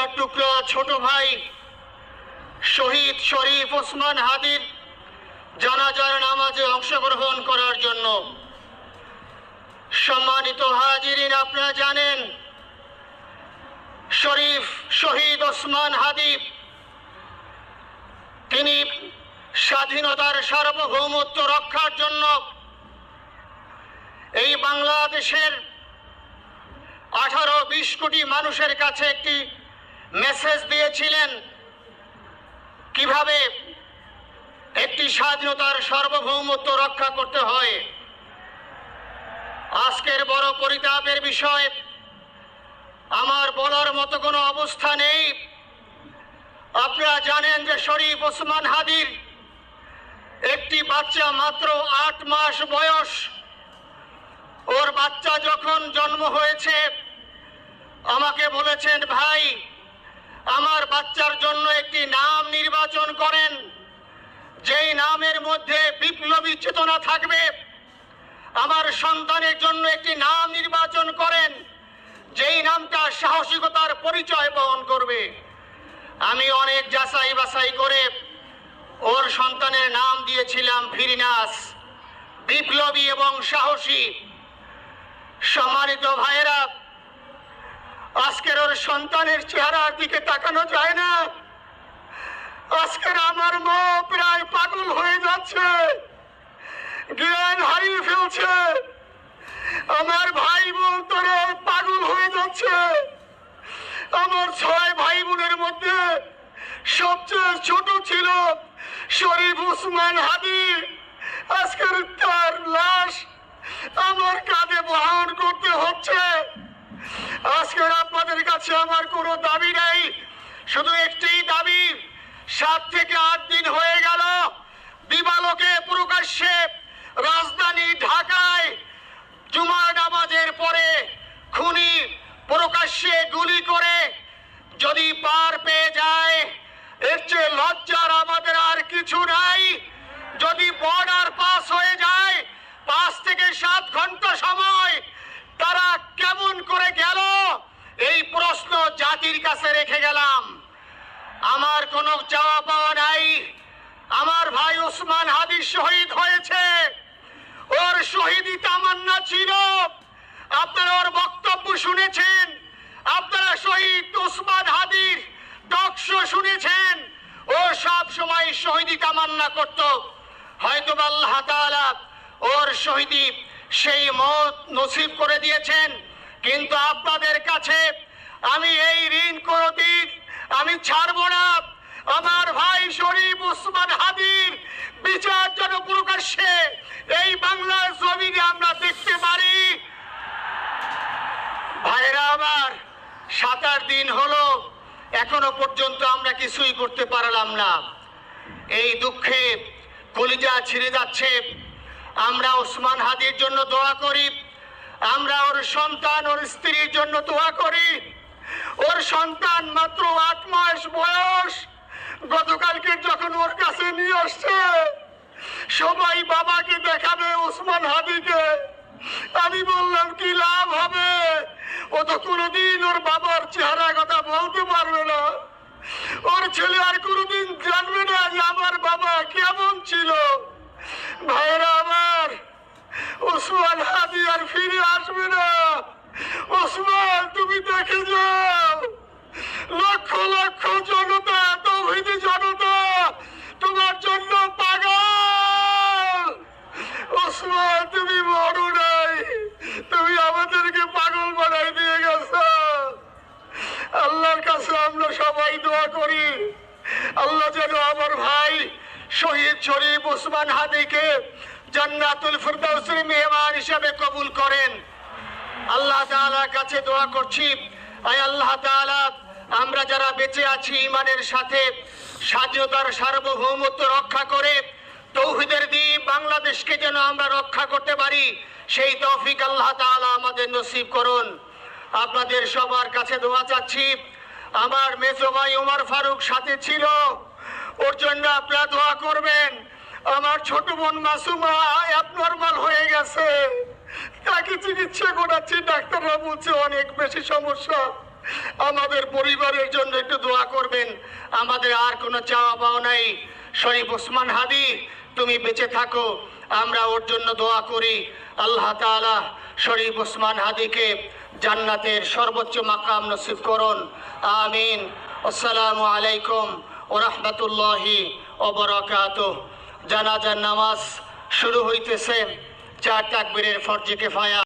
কলিজার টুকরা ছোট ভাই শহীদ শরীফ ওসমান হাদির জানাজার নামাজে অংশগ্রহণ করার জন্য। সম্মানিত হাজিরিন, আপনারা জানেন শহীদ ওসমান হাদি তিনি স্বাধীনতার সার্বভৌমত্ব রক্ষার জন্য এই বাংলাদেশের 18-20 কোটি মানুষের কাছে একটি মেসেজ দিয়েছিলেন কিভাবে একটি স্বাধীনতার সার্বভৌমত্ব রক্ষা করতে হয়। আজকের বড় পরিতাপের বিষয়, আমার বলার মতো কোনো অবস্থা নেই। আপনারা জানেন যে শরীফ ওসমান হাদির একটি বাচ্চা মাত্র 8 মাস বয়স। ওর বাচ্চা যখন জন্ম হয়েছে আমাকে বলেছেন, ভাই আমার বাচ্চার জন্য একটি নাম নির্বাচন করেন, যেই নামের মধ্যে বিপ্লবী চেতনা থাকবে। আমার সন্তানের জন্য একটি নাম নির্বাচন করেন, যেই নামটা সাহসিকতার পরিচয় বহন করবে। আমি অনেক যাচাই বাছাই করে ওর সন্তানের নাম দিয়েছিলাম ফিরিনাস, বিপ্লবী এবং সাহসী। সম্মানিত ভাইয়েরা, আজকের ওর সন্তানের চেহারার দিকে তাকানো যায় না। আজকের আমার মা প্রায় পাগল হয়ে যাচ্ছে, জ্ঞান হারিয়ে ফেলছে। আমার ভাই বোন তোরা পাগল হয়ে যাচ্ছে। আমার 6 ভাই বোনের মধ্যে সবচেয়ে ছোট ছিল শরীফ ওসমান হাদি। আজকের তার লাশ আমার কাঁধে বহন করতে হচ্ছে। আজকের আপনাদের কাছে আমার কোনো দাবি নাই, শুধু একটি দাবি। 7 থেকে 8 দিন হয়ে গেল দিবালোকে প্রকাশ্যে রাজধানী ঢাকায় জুমার নামাজের পরে খুনি প্রকাশ্যে গুলি করে যদি পার পেয়ে যায়, এর চেয়ে লজ্জার আমাদের আর কিছু নাই। যদি বর্ডার পাস হয়ে যায়, 5 থেকে 7 ঘন্টা সময় তারা কেমন করে গেল, এই প্রশ্ন জাতির কাছে রেখে গেলাম। আমার কোনো চাওয়া পাওয়া নাই। আমার ভাই ওসমান হাদি শহীদ হয়েছে, ওর শহীদি তামান্না ছিল। আপনারা ওর বক্তব্য শুনেছেন, আপনারা শহীদ ওসমান হাদির টকশো শুনেছেন। ও সব সময় শহীদি তামান্না করত। হয়তো আল্লাহ তাআলা ওর শহীদি সেই মত নসিব করে দিয়েছেন। কিন্তু আপনাদের কাছে আমি এই ঋণ কোনদিন আমি ছাড়বো না। আমার ভাই শরীফ ওসমান হাদির বিচার যেন প্রকাশ্যে এই বাংলার জমিনে আমরা দেখতে পারি। ভাইরা আমার, 7-8 দিন হলো, এখনো পর্যন্ত আমরা কিছুই করতে পারলাম না। এই দুঃখে কলিজা ছিঁড়ে যাচ্ছে। আমরা ওসমান হাদির জন্য দোয়া করি, আমরা ওর সন্তান ওর স্ত্রীর জন্য দোয়া করি। ওর সন্তান মাত্র 8 মাস বয়স। গতকালকে যখন ওর কাছে নিয়ে আসছে, সবাই বাবাকে দেখাবে ওসমান হাদিকে। আমি বললাম কি লাভ হবে, ও তো কোনোদিন ওর বাবার চেহারা কথা বলতে পারবে না। ওর ছেলে আর কোনোদিন জানবে না যে আমার বাবা কেমন ছিল। ভাইরা আমার, ওসমান হাদি আর ফিরে আসবে না। ওসমান, তুমি দেখে যাও, লক্ষ লক্ষ জনতা, তৌহিদি জনতা তোমার জন্য পাগল। ওসমান, তুমি বড় নাই, তুমি আমাদেরকে পাগল বানাই দিয়ে গেছো। আল্লাহর কাছে আমরা সবাই দোয়া করি, আল্লাহ যেন আমার ভাই শহীদ শরীফ ওসমান হাদিকে জান্নাতুল ফিরদাউসের মেহমান হিসেবে কবুল করেন। আল্লাহ তাআলার কাছে দোয়া করছি, আয় আল্লাহ তাআলা, আমরা যারা বেঁচে আছি ঈমানের সাথে স্বাধীনতার সার্বভৌমত্ব রক্ষা করে তৌহিদের দ্বীপ বাংলাদেশকে যেন আমরা রক্ষা করতে পারি, সেই তৌফিক আল্লাহ তাআলা আমাদের নসিব করুন। আপনাদের সবার কাছে দোয়া চাচ্ছি। আমার মেজো ভাই ওমর ফারুক সাথে ছিল, ওর জন্য আপনারা দোয়া করবেন। আমার ছোট বোন মাসুমা অ্যাবনর্মাল হয়ে গেছে, তাকে চিকিৎসা করাচ্ছি, ডাক্তাররা বলছে অনেক বেশি সমস্যা। আমাদের পরিবারের জন্য একটু দোয়া করবেন। আমাদের আর কোনো চাওয়া পাওয়া নাই। শরীফ ওসমান হাদি তুমি বেঁচে থাকো, আমরা ওর জন্য দোয়া করি। আল্লাহ তাআলা শরীফ ওসমান হাদিকে জান্নাতের সর্বোচ্চ মাকাম নসিব করুন, আমিন। আসসালামু আলাইকুম ওয়া রাহমাতুল্লাহি ওয়া বারাকাতুহু। জানাজার নামাজ শুরু হইতেছে। 4 তাকবীরের ফরজে কিফায়া।